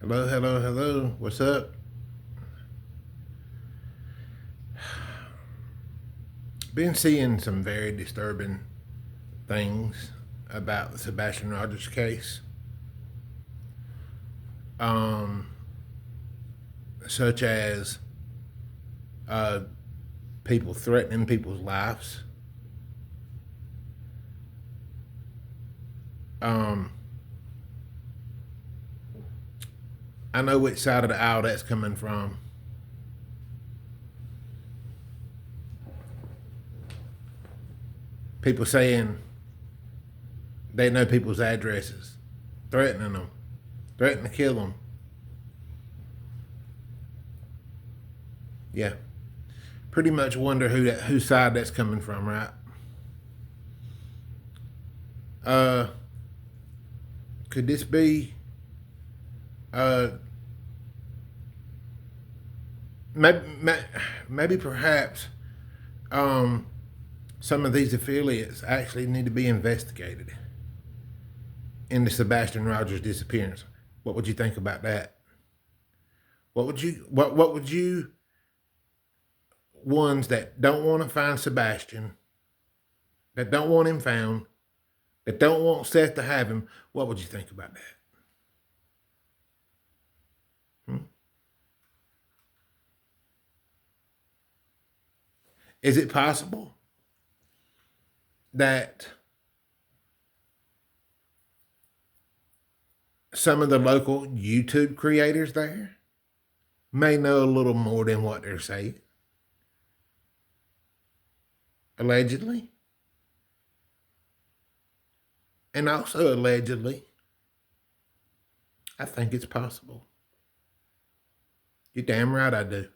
Hello, hello, hello. What's up? Been seeing some very disturbing things about the Sebastian Rogers case, um, such as uh, people threatening people's lives. Um, I know which side of the aisle that's coming from. People saying they know people's addresses, threatening them, threatening to kill them. Yeah, pretty much wonder whose side that's coming from, right? Uh, could this be uh, maybe, maybe perhaps um, some of these affiliates actually need to be investigated into Sebastian Rogers' disappearance? What would you think about that? What would you ones that don't want to find Sebastian, that don't want him found, that don't want Seth to have him, what would you think about that? Hmm? Is it possible that some of the local YouTube creators there may know a little more than what they're saying? Allegedly. And also allegedly, I think it's possible. You're damn right I do.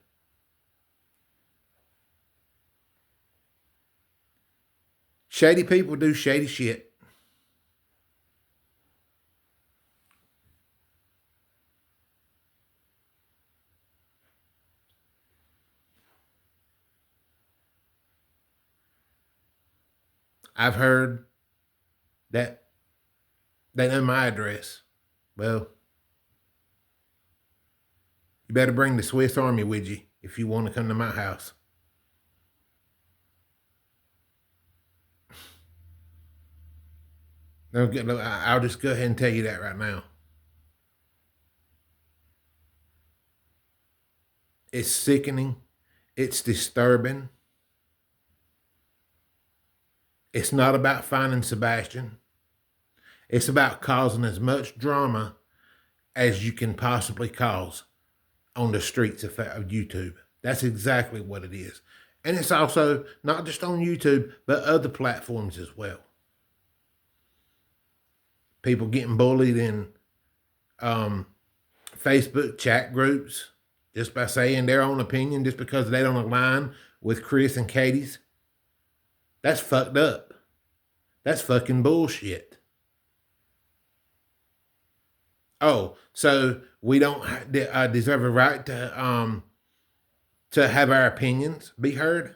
Shady people do shady shit. I've heard that they know my address. Well, you better bring the Swiss Army with you if you want to come to my house. I'll just go ahead and tell you that right now. It's sickening. It's disturbing. It's not about finding Sebastian. It's about causing as much drama as you can possibly cause on the streets of YouTube. That's exactly what it is. And it's also not just on YouTube, but other platforms as well. People getting bullied in um, Facebook chat groups just by saying their own opinion, just because they don't align with Chris and Katie's. That's fucked up. That's fucking bullshit. Oh, so we don't deserve a right to have our opinions be heard?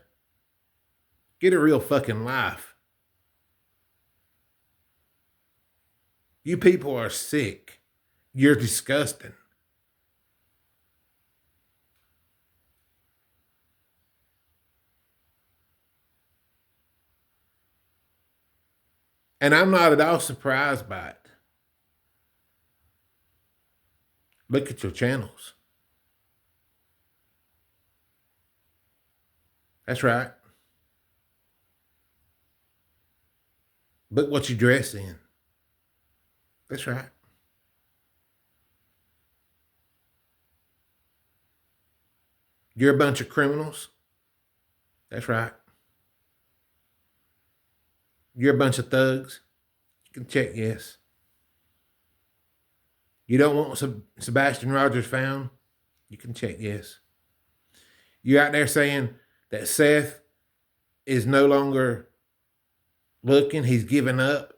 Get a real fucking life. You people are sick. You're disgusting. And I'm not at all surprised by it. Look at your channels. That's right. Look what you dress in. That's right. You're a bunch of criminals. That's right. You're a bunch of thugs. You can check yes. You don't want Sebastian Rogers found? You can check yes. You're out there saying that Seth is no longer looking, he's given up.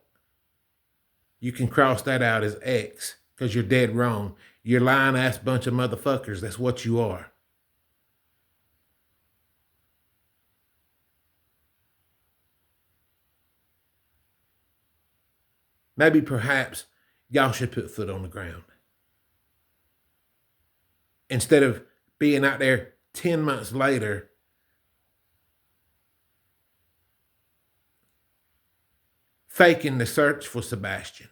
You can cross that out as X because you're dead wrong. You're lying ass bunch of motherfuckers. That's what you are. Maybe perhaps y'all should put foot on the ground. instead of being out there 10 months later faking the search for Sebastian.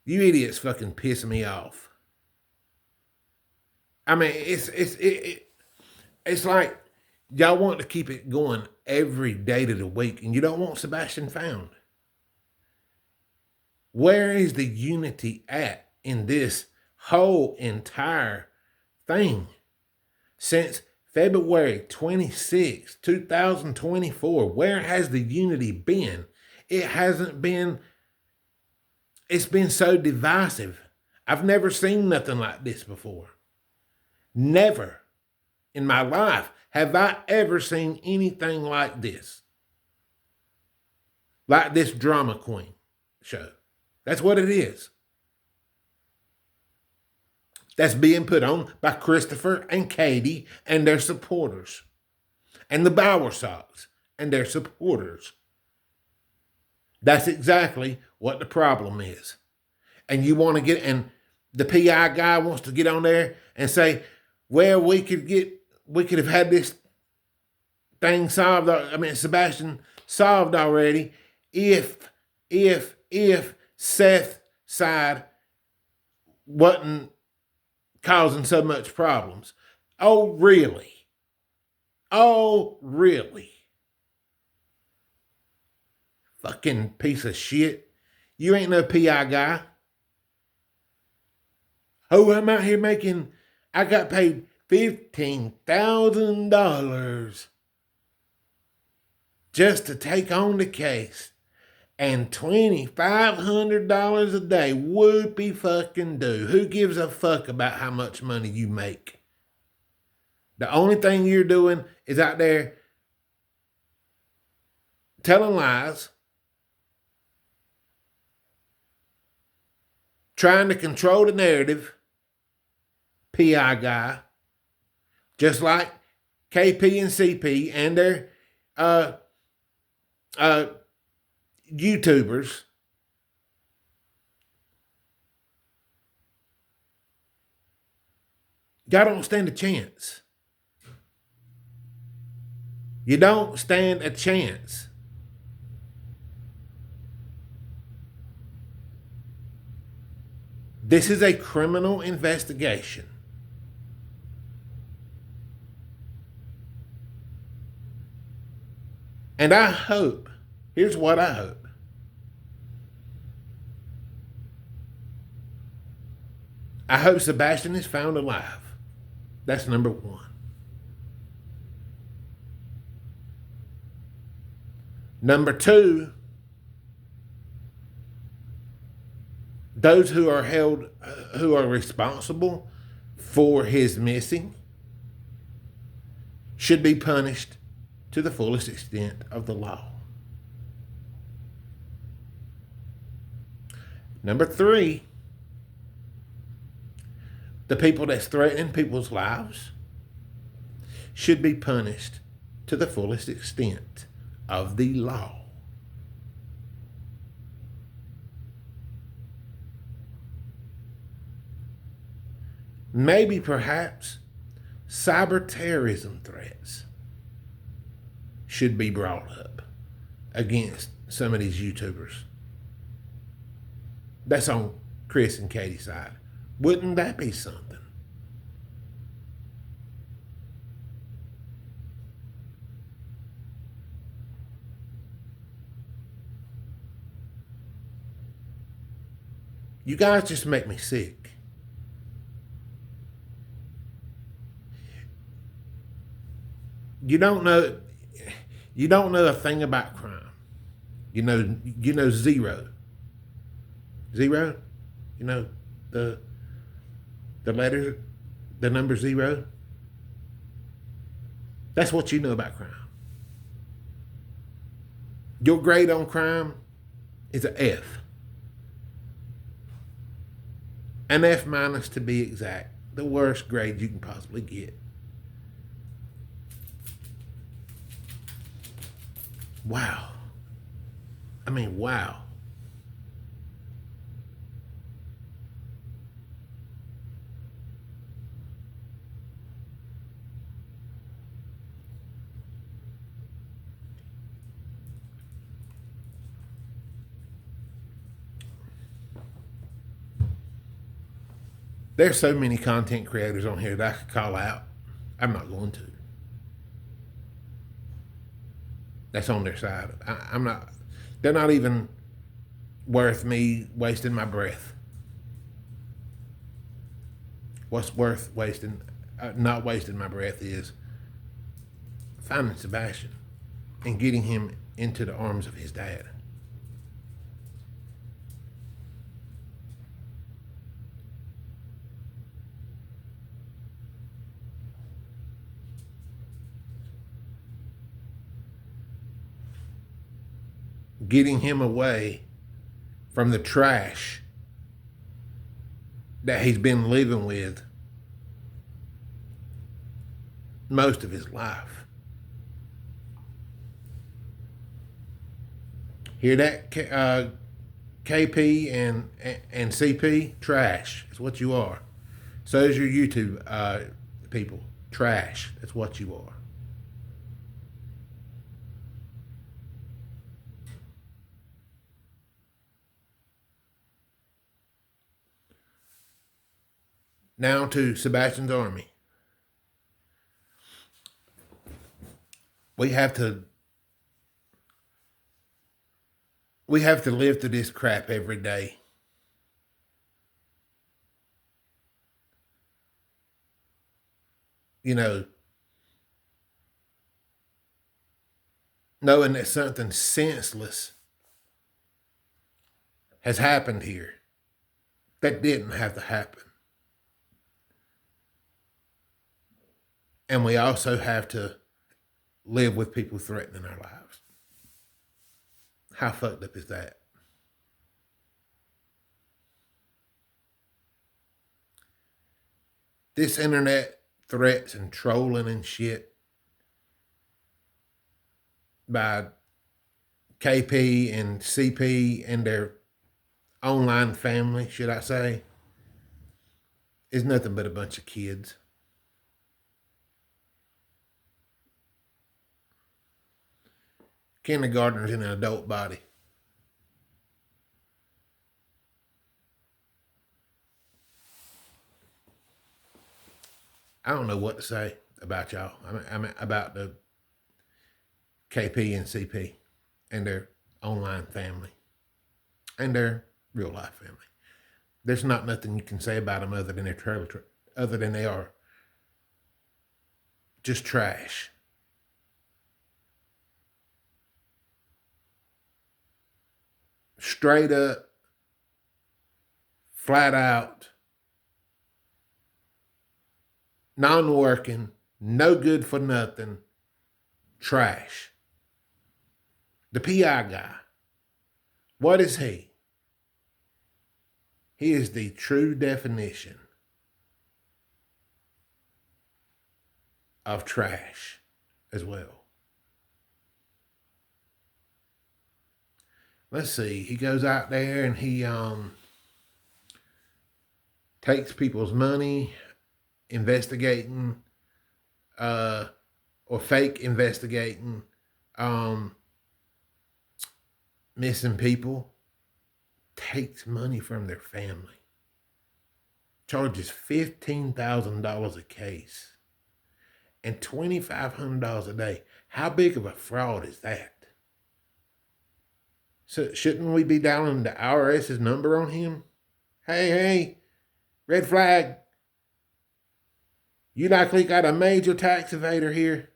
You idiots fucking piss me off. I mean, it's like y'all want to keep it going every day of the week, and you don't want Sebastian found. Where is the unity at in this whole entire thing? Since February 26, 2024, where has the unity been? It hasn't been. It's been so divisive. I've never seen nothing like this before. Never in my life have I ever seen anything like this. Like this drama queen show. That's what it is. That's being put on by Christopher and Katie and their supporters. And the Bowersocks and their supporters. That's exactly what the problem is. And you want to get, and the PI guy wants to get on there and say, well, we could have had this thing solved. I mean, Sebastian solved already if Seth's side wasn't causing so much problems. Oh, really? Oh, really? Fucking piece of shit. You ain't no PI guy. Oh, I'm out here making, I got paid $15,000 just to take on the case. And $2,500 a day, whoopie fucking do. Who gives a fuck about how much money you make? The only thing you're doing is out there telling lies, trying to control the narrative, PI guy, just like KP and CP and their YouTubers. Y'all don't stand a chance. You don't stand a chance. This is a criminal investigation. And I hope, here's what I hope. I hope Sebastian is found alive. That's number one. Number two, those who are held, who are responsible for his missing should be punished to the fullest extent of the law. Number three, the people that's threatening people's lives should be punished to the fullest extent of the law. Maybe perhaps cyber terrorism threats should be brought up against some of these YouTubers. That's on Chris and Katie's side. Wouldn't that be something? You guys just make me sick. You don't know a thing about crime. You know zero. Zero? You know the letter, the number zero? That's what you know about crime. Your grade on crime is an F. An F minus to be exact. The worst grade you can possibly get. Wow. I mean, wow. There's so many content creators on here that I could call out. I'm not going to. That's on their side. I'm not. They're not even worth me wasting my breath. What's worth wasting, not wasting my breath is finding Sebastian and getting him into the arms of his dad. Getting him away from the trash that he's been living with most of his life. Hear that, KP and CP? Trash. That's what you are. So is your YouTube people. Trash. That's what you are. Now to Sebastian's army. We have to live through this crap every day. You know, knowing that something senseless has happened here that didn't have to happen. And we also have to live with people threatening our lives. How fucked up is that? This internet threats and trolling and shit by KP and CP and their online family, should I say, is nothing but a bunch of kids. Kindergartners in an adult body. I don't know what to say about y'all. I mean about the KP and CP and their online family and their real life family. There's not nothing you can say about them other than other than they are just trash. Straight up, flat out, non-working, no good for nothing, trash. The PI guy, what is he? He is the true definition of trash as well. Let's see, he goes out there and he takes people's money, investigating or fake investigating missing people, takes money from their family, charges $15,000 a case and $2,500 a day. How big of a fraud is that? So shouldn't we be dialing the IRS's number on him? Hey, red flag. You likely got a major tax evader here.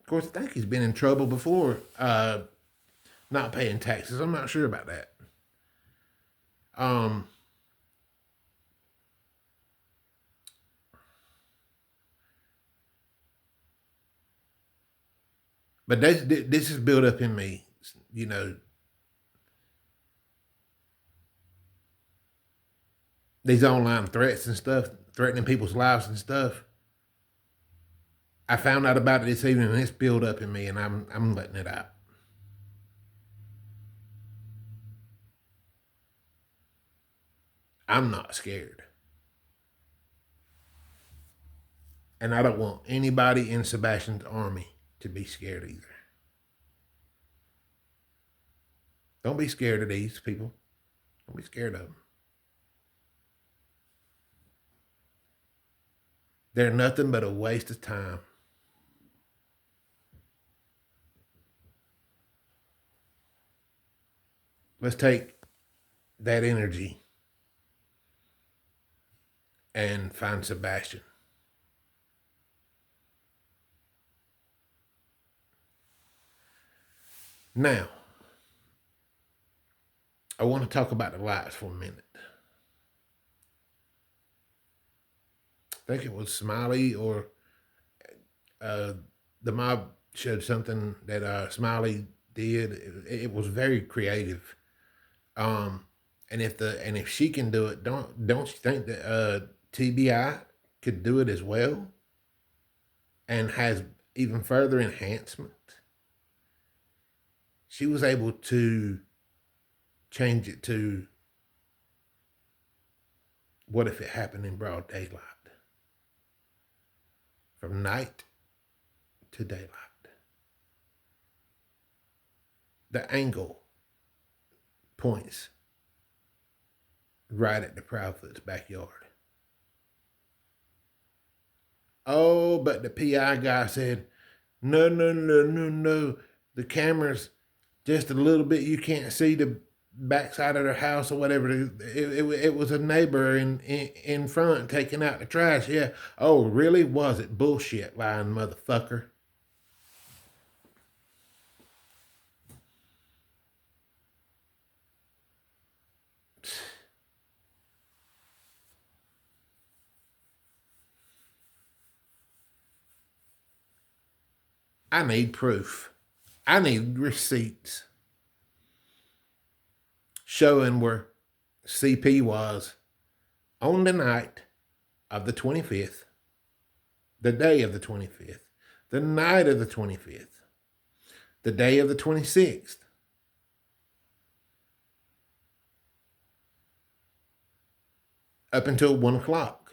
Of course, I think he's been in trouble before, not paying taxes. I'm not sure about that. But this is built up in me, you know. These online threats and stuff, threatening people's lives and stuff. I found out about it this evening, and it's built up in me, and I'm letting it out. I'm not scared. And I don't want anybody in Sebastian's army to be scared either. Don't be scared of these people. Don't be scared of them. They're nothing but a waste of time. Let's take that energy and find Sebastian. Now, I want to talk about the lights for a minute. I think it was Smiley or the mob showed something that Smiley did. It was very creative. And if she can do it, don't you think that TBI could do it as well, and has even further enhancement? She was able to change it to what if it happened in broad daylight, from night to daylight. The angle points right at the Proudfoot's backyard. Oh, but the PI guy said, no, no, no, no, no. The camera's just a little bit. You can't see the backside of their house or whatever. It was a neighbor in front taking out the trash. Yeah. Oh, really? Was it? Bullshit, lying motherfucker. I need proof. I need receipts showing where CP was on the night of the 25th, the day of the 25th, the night of the 25th, the day of the 26th. Up until 1 o'clock.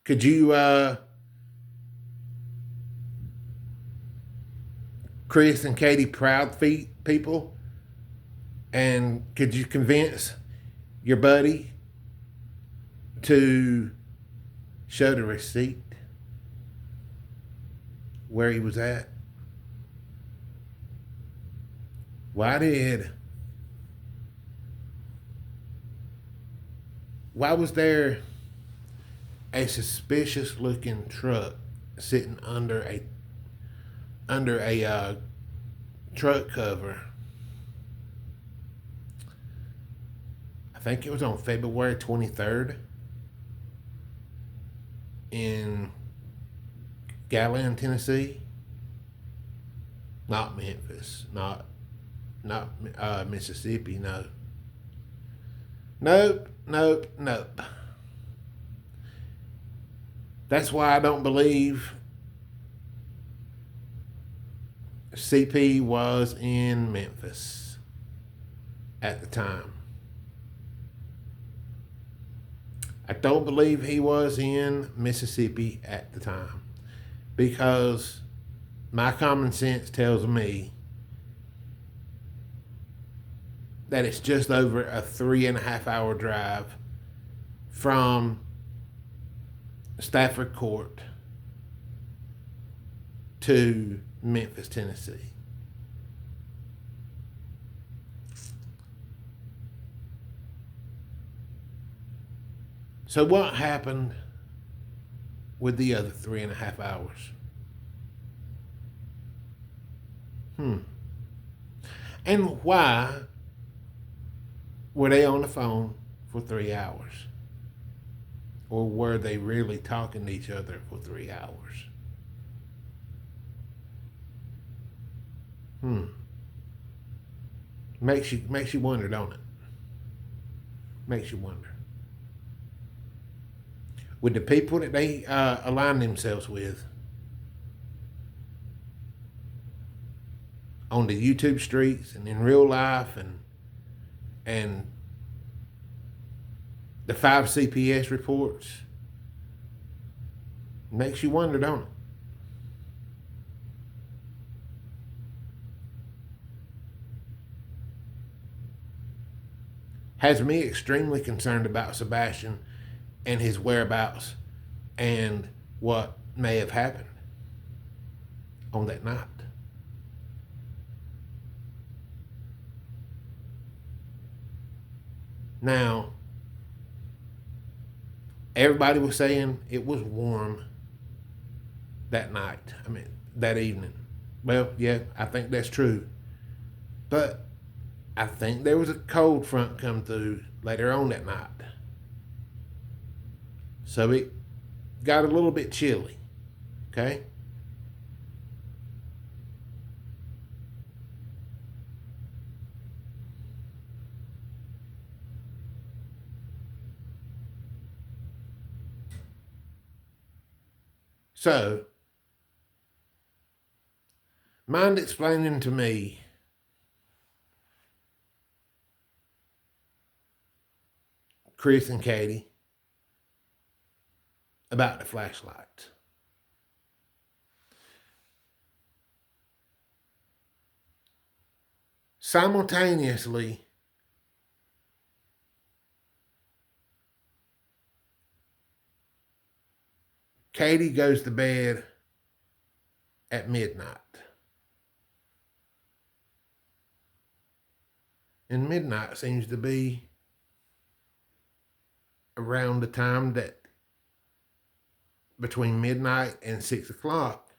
Could you, Chris and Katie Proud Feet people, and could you convince your buddy to show the receipt where he was at? Why was there a suspicious looking truck sitting under a truck cover? I think it was on February 23rd in Gallan, Tennessee. Not Memphis, not Mississippi. No. Nope. That's why I don't believe CP was in Memphis at the time. I don't believe he was in Mississippi at the time, because my common sense tells me that it's just over a 3.5 hour drive from Stafford Court to Memphis, Tennessee. So what happened with the other 3.5 hours? And why were they on the phone for 3 hours? Or were they really talking to each other for 3 hours? Makes you wonder, don't it? Makes you wonder. with the people that they align themselves with on the YouTube streets and in real life, and the 5 CPS reports. Makes you wonder, don't it? Has me extremely concerned about Sebastian and his whereabouts and what may have happened on that night. Now, everybody was saying it was warm that night. I mean, that evening. Well, yeah, I think that's true. But I think there was a cold front come through later on that night. So it got a little bit chilly. Okay? So, mind explaining to me Chris and Katie about the flashlight. Simultaneously, Katie goes to bed at midnight. And midnight seems to be around the time that between midnight and 6 o'clock,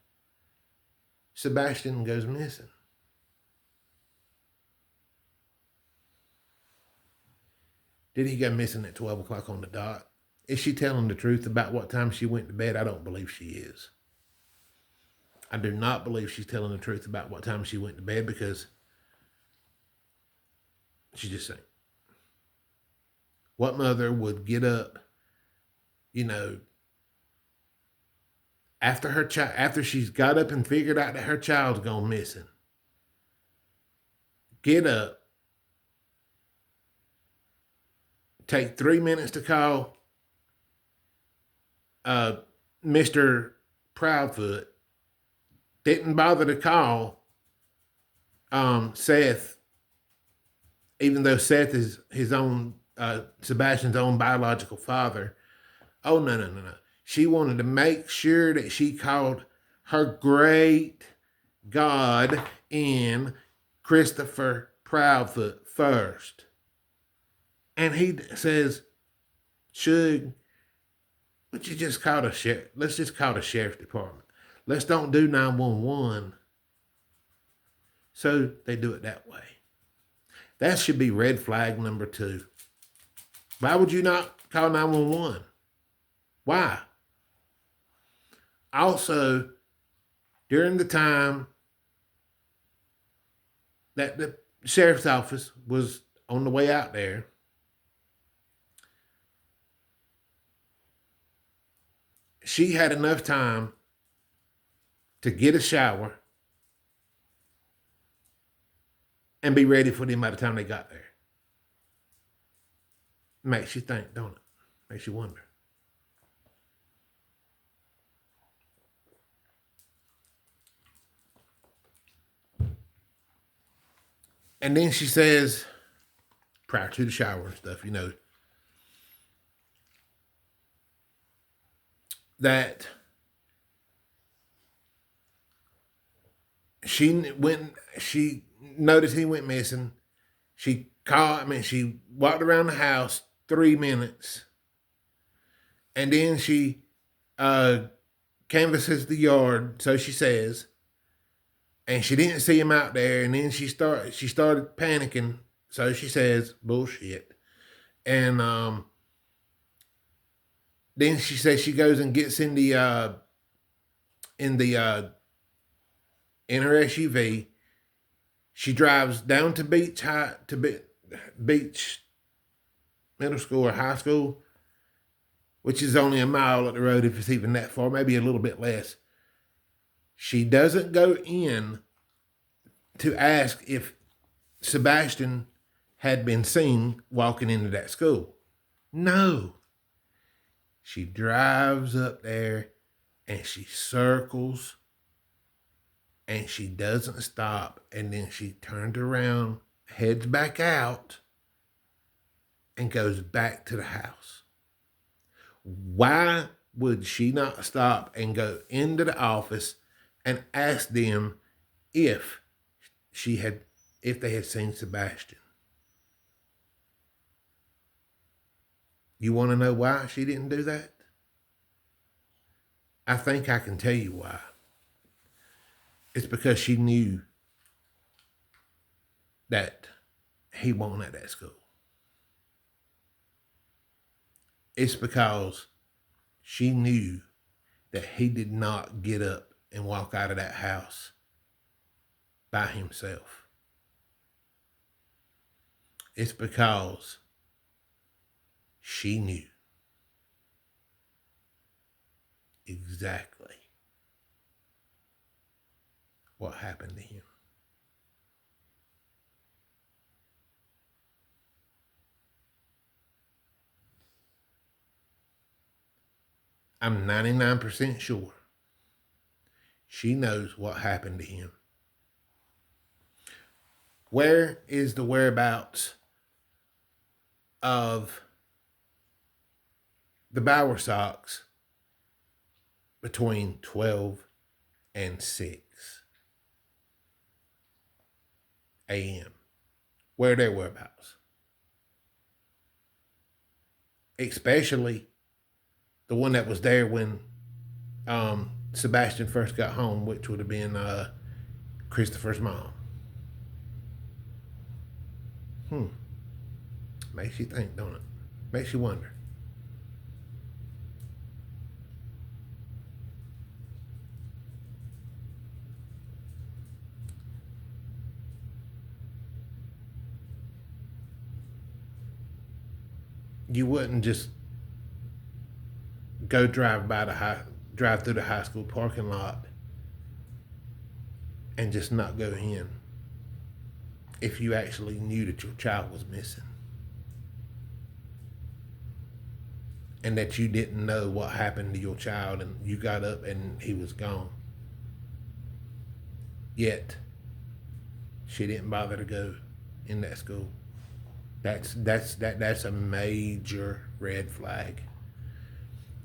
Sebastian goes missing. Did he go missing at 12 o'clock on the dot? Is she telling the truth about what time she went to bed? I don't believe she is. I do not believe she's telling the truth about what time she went to bed, because she's just saying. What mother would get up, after she's got up and figured out that her child's gone missing, get up, take 3 minutes to call Mr. Proudfoot, didn't bother to call Seth, even though Seth is his own, Sebastian's own biological father. Oh, no. She wanted to make sure that she called her great God in Christopher Proudfoot first. And he says, Shug, would you just call the sheriff? Let's just call the sheriff's department. Let's don't do 911. So they do it that way. That should be red flag number 2. Why would you not call 911? Why? Also, during the time that the sheriff's office was on the way out there, she had enough time to get a shower and be ready for them by the time they got there. Makes you think, don't it? Makes you wonder. And then she says, prior to the shower and stuff, that she noticed he went missing. She walked around the house 3 minutes, and then she canvasses the yard, so she says, and she didn't see him out there. And then she started panicking, so she says, bullshit. And then she says she goes and gets in her SUV. She drives down to Beach Middle School or high school, which is only a mile up the road if it's even that far, maybe a little bit less. She doesn't go in to ask if Sebastian had been seen walking into that school. No. She drives up there and she circles and she doesn't stop. And then she turns around, heads back out, and goes back to the house. Why would she not stop and go into the office and ask them if they had seen Sebastian? You want to know why she didn't do that? I think I can tell you why. It's because she knew that he wasn't at that school. It's because she knew that he did not get up and walk out of that house by himself. It's because she knew exactly what happened to him. I'm 99% sure she knows what happened to him. Where is the whereabouts of the Bowersox between 12 and 6 a.m.? Where are their whereabouts? Especially the one that was there when Sebastian first got home, which would have been Christopher's mom. Makes you think, don't it? Makes you wonder. You wouldn't just go drive through the high school parking lot and just not go in if you actually knew that your child was missing and that you didn't know what happened to your child and you got up and he was gone. Yet she didn't bother to go in that school. That's a major red flag.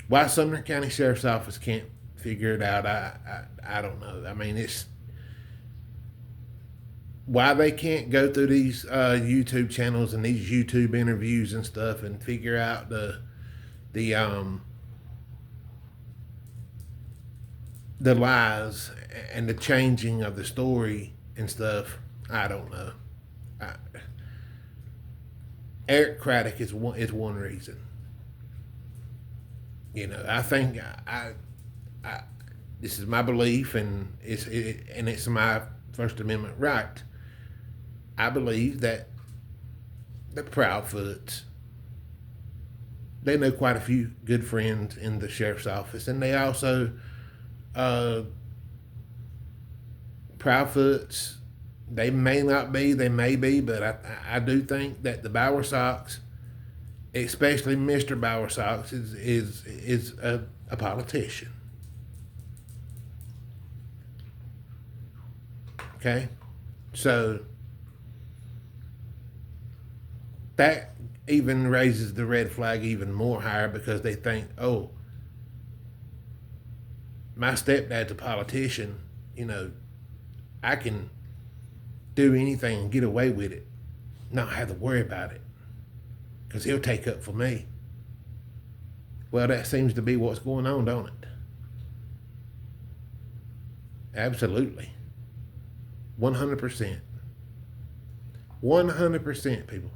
Why Sumner County Sheriff's Office can't figure it out, I don't know. I mean, it's why they can't go through these YouTube channels and these YouTube interviews and stuff and figure out the lies and the changing of the story and stuff. I don't know. Eric Craddock is one reason. You know, I think this is my belief, and it's my First Amendment right. I believe that the Proudfoots, they know quite a few good friends in the sheriff's office, and they also Proudfoots. They may not be, they may be, but I do think that the Bowersox, especially Mr. Bowersox, is a politician. Okay? So that even raises the red flag even more higher because they think, oh, my stepdad's a politician, you know, I can do anything and get away with it, not have to worry about it, because he'll take up for me. Well, that seems to be what's going on, don't it? Absolutely. 100%. 100%, people.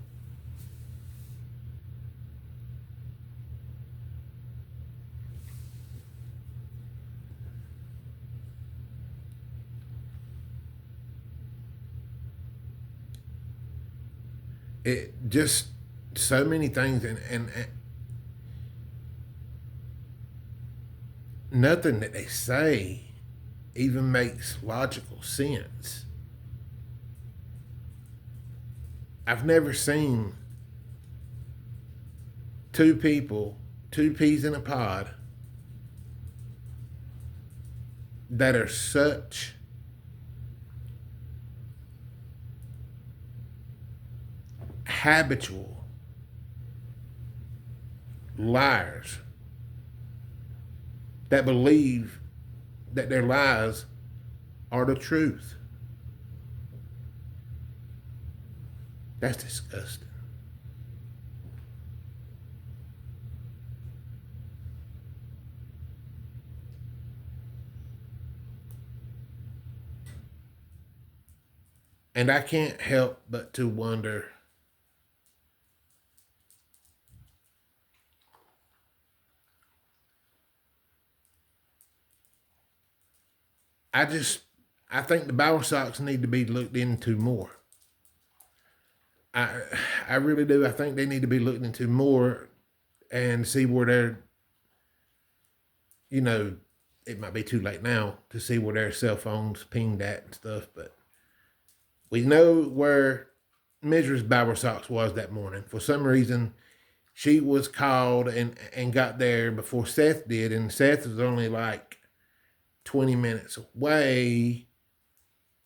It just so many things, and nothing that they say even makes logical sense. I've never seen two people, two peas in a pod, that are such habitual liars that believe that their lies are the truth. That's disgusting. And I can't help but to wonder, I just I think the Bower Sox need to be looked into more. I I really do. I think they need to be looked into more and see where they're, you know, it might be too late now to see where their cell phones pinged at and stuff, but we know where Mrs. Bower Sox was that morning. For some reason, she was called and got there before Seth did, and Seth was only like 20 minutes away.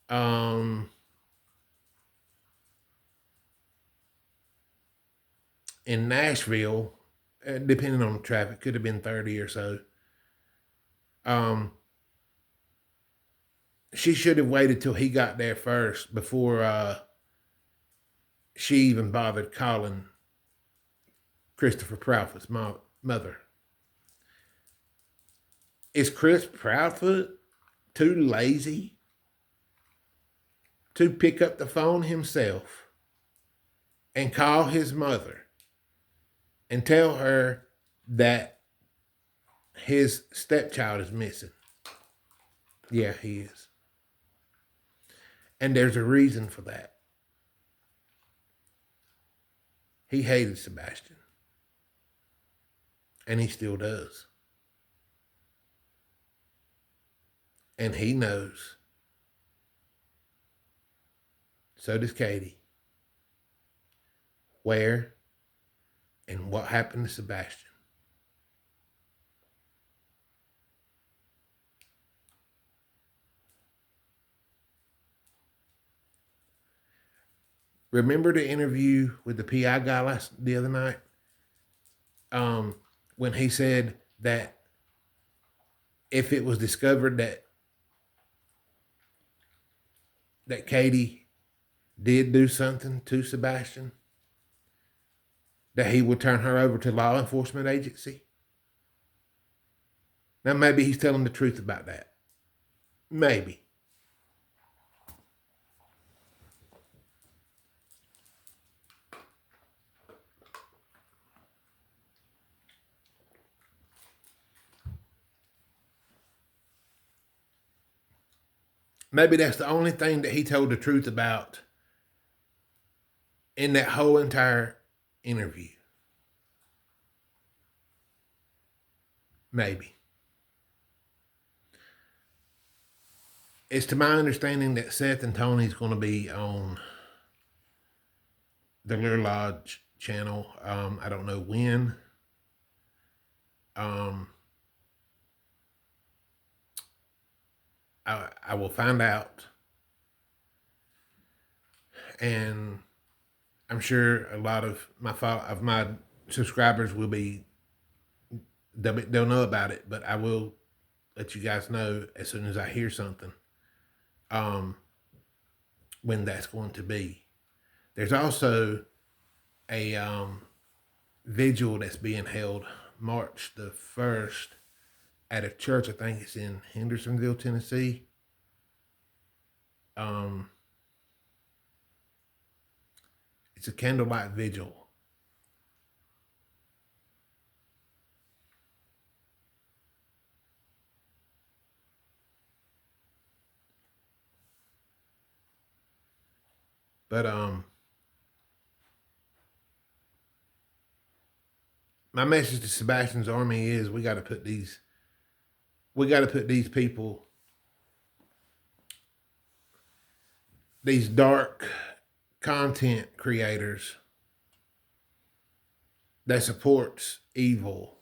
Um, in Nashville, depending on the traffic, could have been 30 or so. Um, she should have waited till he got there first before she even bothered calling Christopher Proudfoot's mother. Is Chris Proudfoot too lazy to pick up the phone himself and call his mother and tell her that his stepchild is missing? Yeah, he is. And there's a reason for that. He hated Sebastian. And he still does. And he knows. So does Katie. Where and what happened to Sebastian. Remember the interview with the PI guy the other night? When he said that if it was discovered that Katie did do something to Sebastian, that he would turn her over to law enforcement agency. Now maybe he's telling the truth about that. Maybe. Maybe that's the only thing that he told the truth about in that whole entire interview. Maybe. It's to my understanding that Seth and Tony's going to be on the Lure Lodge channel. I don't know when. I will find out, and I'm sure a lot of my subscribers will be they'll know about it. But I will let you guys know as soon as I hear something. When that's going to be. There's also a vigil that's being held March the 1st at a church. I think it's in Hendersonville, Tennessee. It's a candlelight vigil. But my message to Sebastian's army is we got to put these we got to put these people, these dark content creators that supports evil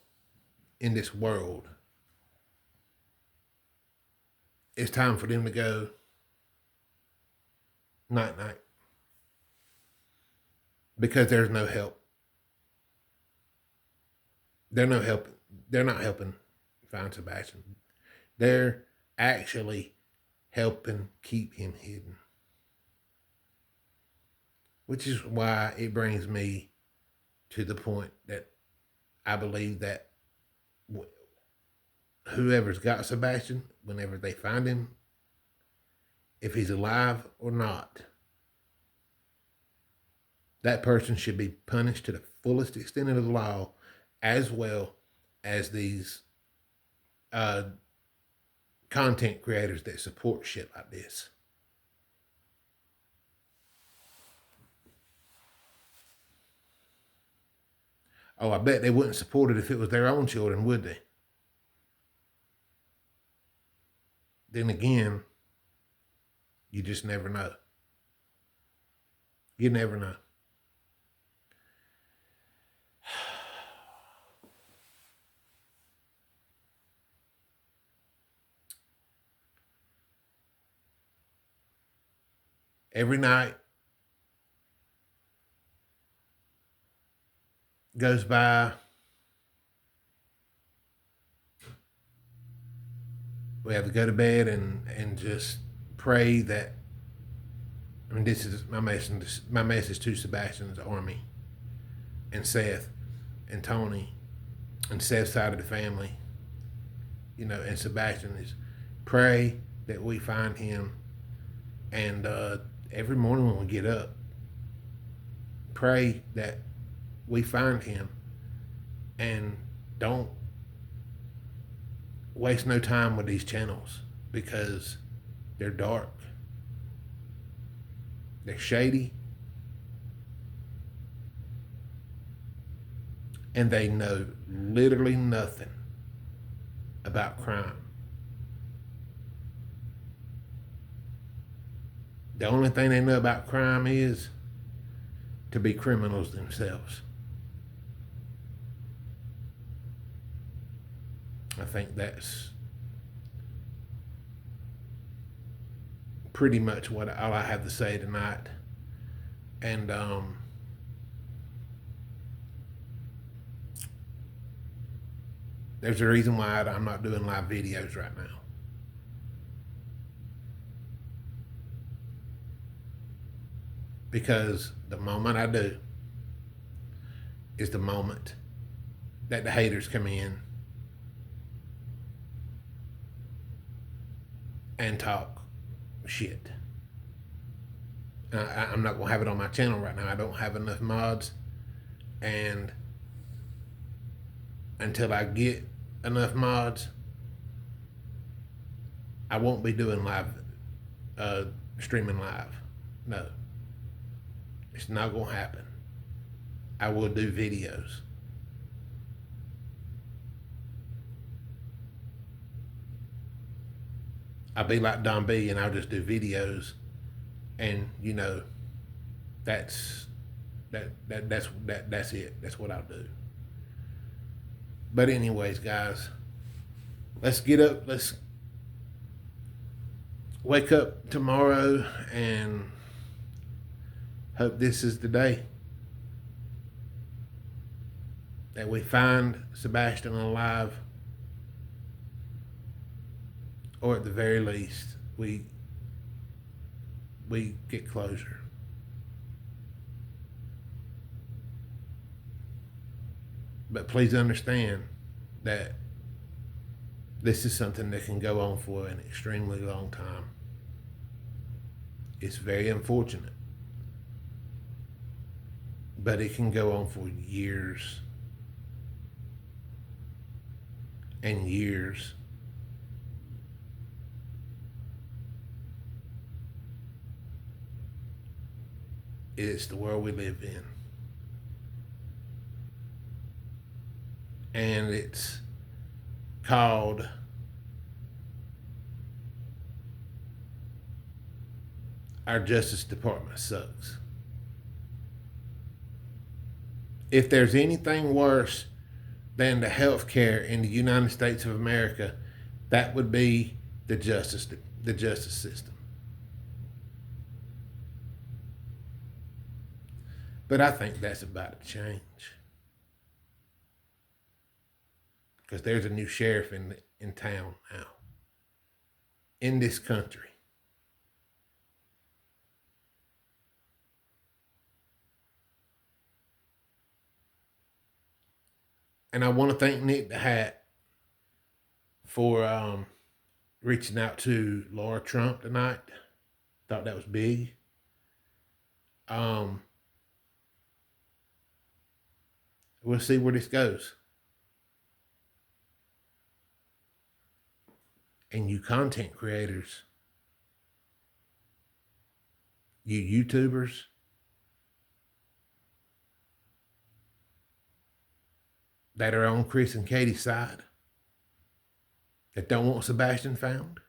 in this world, it's time for them to go night night, because there's no help. They're not helping. They're not helping find Sebastian. They're actually helping keep him hidden, which is why it brings me to the point that I believe that whoever's got Sebastian, whenever they find him, if he's alive or not, that person should be punished to the fullest extent of the law, as well as these content creators that support shit like this. Oh, I bet they wouldn't support it if it was their own children, would they? Then again, you just never know. You never know. Every night goes by, we have to go to bed and just pray that, I mean, this is my message to Sebastian's army and Seth and Tony and Seth's side of the family, and Sebastian, is pray that we find him. And every morning when we get up, pray that we find him, and don't waste no time with these channels, because they're dark, they're shady, and they know literally nothing about crime. The only thing they know about crime is to be criminals themselves. I think that's pretty much all I have to say tonight. And there's a reason why I'm not doing live videos right now. Because the moment I do is the moment that the haters come in and talk shit. I'm not going to have it on my channel right now. I don't have enough mods. And until I get enough mods, I won't be doing live, streaming live. No. It's not going to happen. I will do videos. I'll be like Don B, and I'll just do videos, and that's it. That's what I'll do. But anyways, guys, let's get up. Let's wake up tomorrow and hope this is the day that we find Sebastian alive, or at the very least, we get closure. But please understand that this is something that can go on for an extremely long time. It's very unfortunate, but it can go on for years and years. It's the world we live in. And it's called our Justice Department sucks. If there's anything worse than the health care in the United States of America, that would be the justice system. But I think that's about to change because there's a new sheriff in town now in this country. And I want to thank Nick the Hat for reaching out to Laura Trump tonight. Thought that was big. We'll see where this goes. And you content creators, you YouTubers, that are on Chris and Katie's side, that don't want Sebastian found.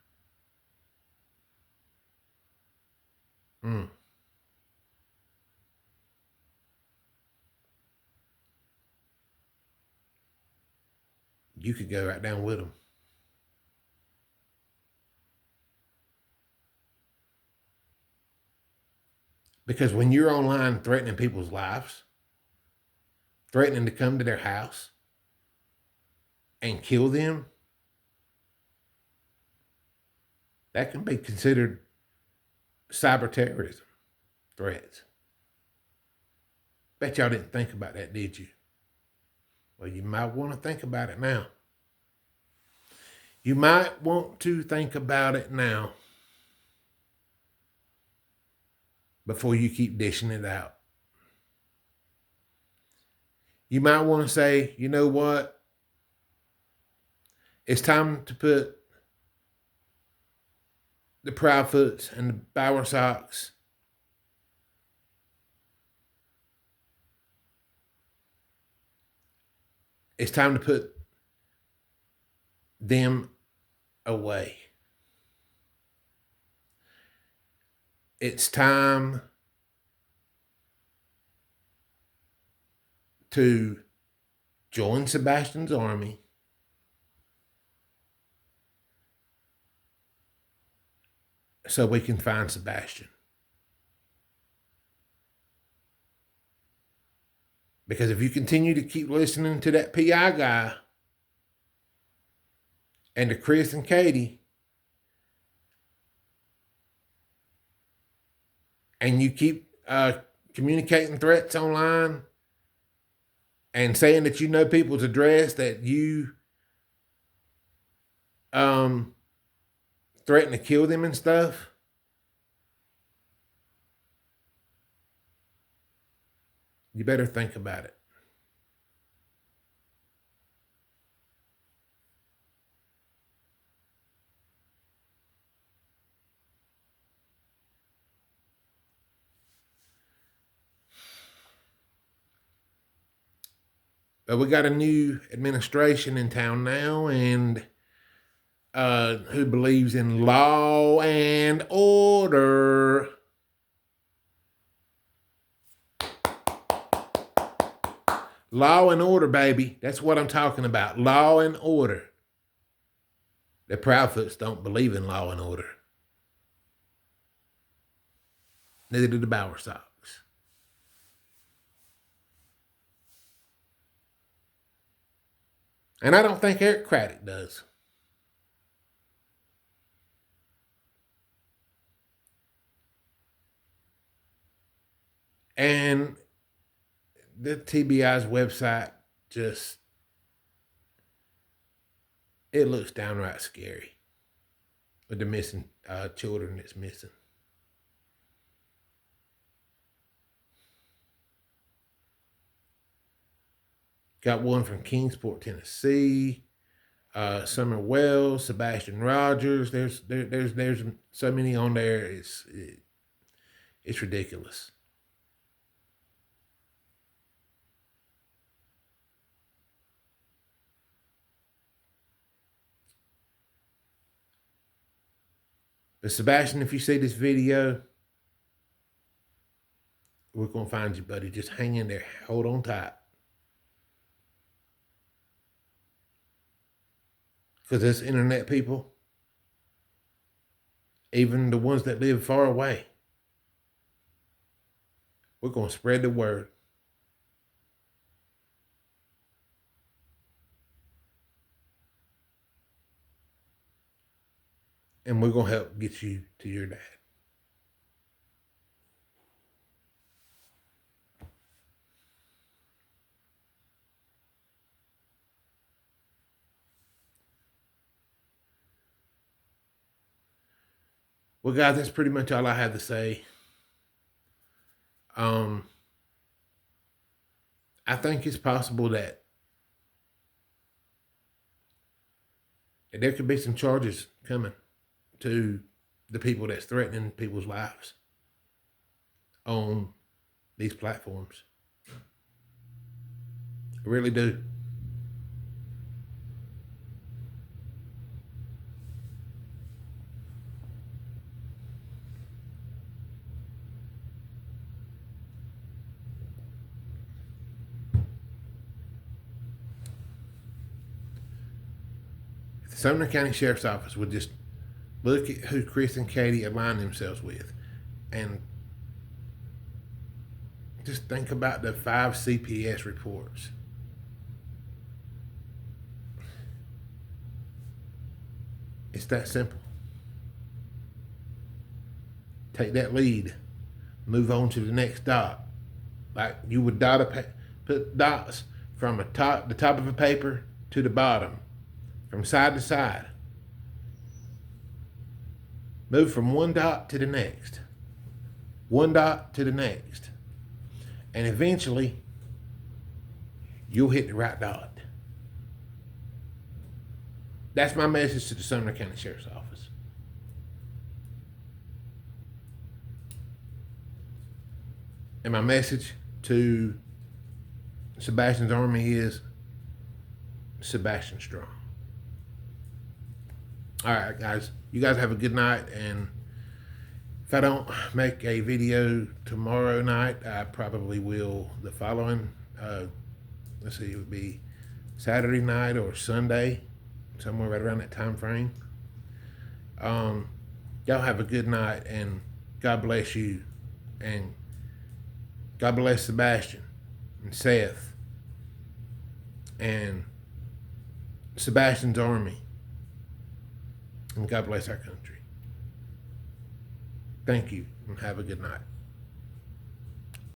You could go right down with them. Because when you're online threatening people's lives, threatening to come to their house and kill them, that can be considered cyber terrorism threats. Bet y'all didn't think about that, did you? Well, you might want to think about it now. You might want to think about it now before you keep dishing it out. You might want to say, you know what? It's time to put the Proudfoots and the Bowersocks it's time to put them away. It's time to join Sebastian's army so we can find Sebastian. Because if you continue to keep listening to that PI guy and to Chris and Katie, and you keep communicating threats online and saying that you know people's address, that you threaten to kill them and stuff, you better think about it. But we got a new administration in town now, and who believes in law and order. Law and order, baby. That's what I'm talking about. Law and order. The Proudfoots don't believe in law and order. Neither do the Bowersocks. And I don't think Eric Craddock does. And the TBI's website just, it looks downright scary with the missing children that's missing. Got one from Kingsport, Tennessee. Summer Wells, Sebastian Rogers. There's so many on there. It's ridiculous. But Sebastian, if you see this video, We're going to find you, buddy. Just hang in there. Hold on tight. Because this internet people, even the ones that live far away, we're going to spread the word. And we're going to help get you to your dad. Well, guys, that's pretty much all I have to say. I think it's possible that there could be some charges coming to the people that's threatening people's lives on these platforms. I really do. If the Sumner County Sheriff's Office would just look at who Chris and Katie align themselves with and just think about the 5 CPS reports. It's that simple. Take that lead, move on to the next dot. Like you would put dots from the top of a paper to the bottom, from side to side. Move from one dot to the next, one dot to the next, and eventually you'll hit the right dot. That's my message to the Sumner County Sheriff's Office. And my message to Sebastian's army is Sebastian strong. All right, guys. You guys have a good night. And if I don't make a video tomorrow night, I probably will the following, let's see, it would be Saturday night or Sunday, somewhere right around that time frame. Y'all have a good night, and God bless you, and God bless Sebastian and Seth and Sebastian's army, and God bless our country. Thank you, and have a good night.